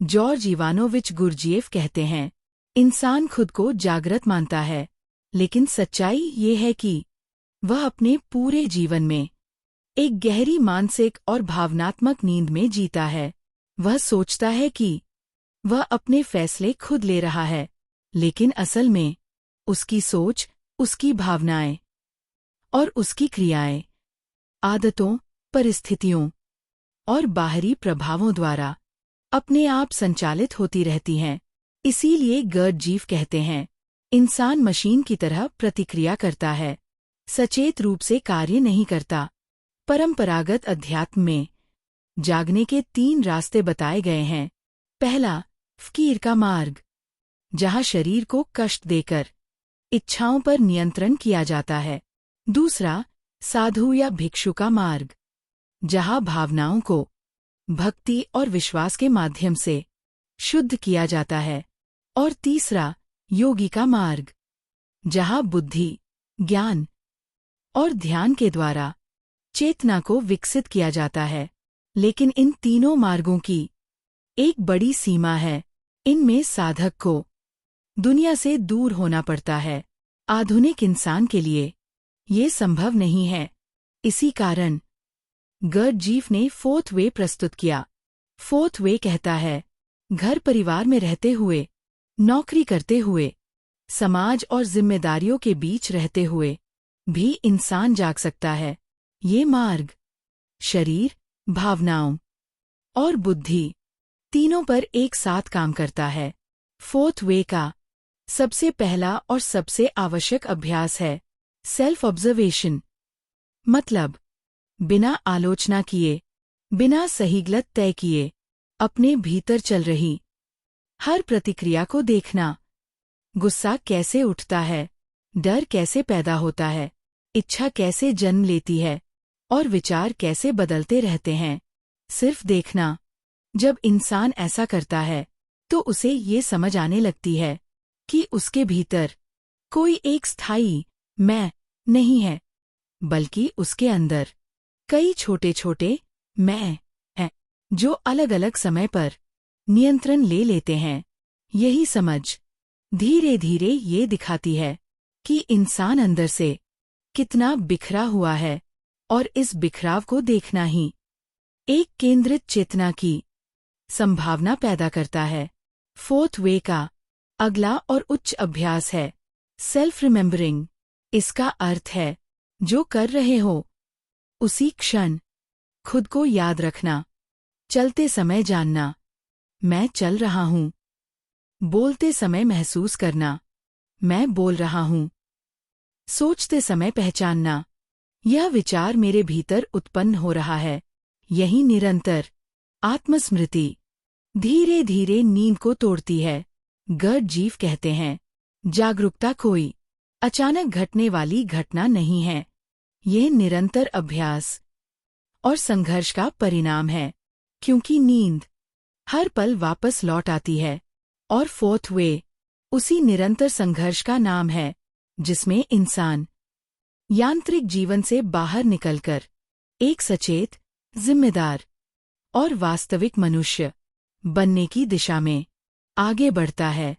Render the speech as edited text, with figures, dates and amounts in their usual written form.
George Ivanovich गुरजिएफ कहते हैं, इंसान खुद को जागृत मानता है, लेकिन सच्चाई ये है कि वह अपने पूरे जीवन में एक गहरी मानसिक और भावनात्मक नींद में जीता है। वह सोचता है कि वह अपने फैसले खुद ले रहा है, लेकिन असल में उसकी सोच, उसकी भावनाएं और उसकी क्रियाएं आदतों, परिस्थितियों और बाहरी प्रभावों द्वारा अपने आप संचालित होती रहती हैं। इसीलिए गुरजिएफ कहते हैं, इंसान मशीन की तरह प्रतिक्रिया करता है, सचेत रूप से कार्य नहीं करता। परंपरागत अध्यात्म में जागने के 3 रास्ते बताए गए हैं। पहला, फकीर का मार्ग, जहाँ शरीर को कष्ट देकर इच्छाओं पर नियंत्रण किया जाता है। दूसरा, साधु या भिक्षु का मार्ग, जहाँ भावनाओं को भक्ति और विश्वास के माध्यम से शुद्ध किया जाता है। और तीसरा, योगी का मार्ग, जहाँ बुद्धि, ज्ञान और ध्यान के द्वारा चेतना को विकसित किया जाता है। लेकिन इन तीनों मार्गों की एक बड़ी सीमा है, इनमें साधक को दुनिया से दूर होना पड़ता है। आधुनिक इंसान के लिए ये संभव नहीं है। इसी कारण गुरजिएफ ने 4th वे प्रस्तुत किया। 4th वे कहता है, घर परिवार में रहते हुए, नौकरी करते हुए, समाज और जिम्मेदारियों के बीच रहते हुए भी इंसान जाग सकता है। ये मार्ग शरीर, भावनाओं और बुद्धि तीनों पर एक साथ काम करता है। 4th वे का सबसे पहला और सबसे आवश्यक अभ्यास है सेल्फ ऑब्जर्वेशन। मतलब, बिना आलोचना किए, बिना सही गलत तय किए, अपने भीतर चल रही हर प्रतिक्रिया को देखना। गुस्सा कैसे उठता है, डर कैसे पैदा होता है, इच्छा कैसे जन्म लेती है और विचार कैसे बदलते रहते हैं, सिर्फ देखना। जब इंसान ऐसा करता है तो उसे ये समझ आने लगती है कि उसके भीतर कोई एक स्थायी मैं नहीं है, बल्कि उसके अंदर कई छोटे छोटे मैं हैं, जो अलग अलग समय पर नियंत्रण ले लेते हैं। यही समझ धीरे धीरे ये दिखाती है कि इंसान अंदर से कितना बिखरा हुआ है, और इस बिखराव को देखना ही एक केंद्रित चेतना की संभावना पैदा करता है। 4th वे का अगला और उच्च अभ्यास है सेल्फ रिमेंबरिंग। इसका अर्थ है, जो कर रहे हो उसी क्षण खुद को याद रखना। चलते समय जानना, मैं चल रहा हूँ। बोलते समय महसूस करना, मैं बोल रहा हूँ। सोचते समय पहचानना, यह विचार मेरे भीतर उत्पन्न हो रहा है। यही निरंतर आत्मस्मृति धीरे धीरे नींद को तोड़ती है। गुरजिएफ कहते हैं, जागरूकता कोई अचानक घटने वाली घटना नहीं है, यह निरंतर अभ्यास और संघर्ष का परिणाम है। क्योंकि नींद हर पल वापस लौट आती है, और 4th वे उसी निरंतर संघर्ष का नाम है, जिसमें इंसान यांत्रिक जीवन से बाहर निकलकर एक सचेत, जिम्मेदार और वास्तविक मनुष्य बनने की दिशा में आगे बढ़ता है।